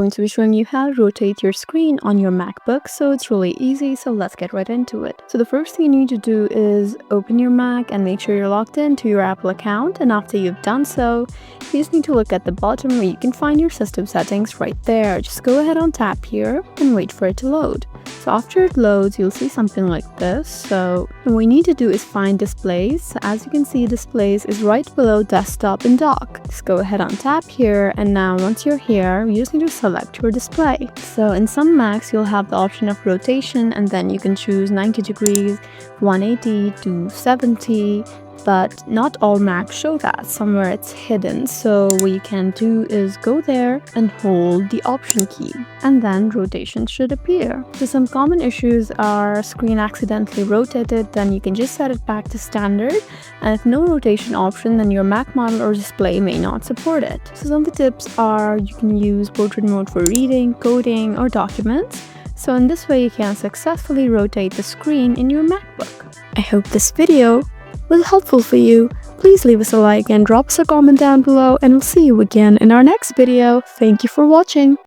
Going to be showing you how to rotate your screen on your MacBook, so it's really easy, so let's get right into it. So the first thing you need to do is open your Mac and make sure you're logged into your Apple account, and after you've done so, you just need to look at the bottom where you can find your system settings right there. Just go ahead on tap here and wait for it to load. So after it loads, you'll see something like this. So what we need to do is find displays. So as you can see, displays is right below desktop and dock. Just go ahead on tap here, and now once you're here, you just need to select your display. So in some Macs, you'll have the option of rotation, and then you can choose 90 degrees, 180 to 70, but not all Macs show that. Somewhere it's hidden. So what you can do is go there and hold the option key, and then rotation should appear. So some common issues are screen accidentally rotated, then you can just set it back to standard, and if no rotation option, then your Mac model or display may not support it. So some of the tips are you can use portrait mode for reading, coding, or documents. So in this way, you can successfully rotate the screen in your MacBook. I hope this video was helpful for you. Please leave us a like and drop us a comment down below, and we'll see you again in our next video. Thank you for watching.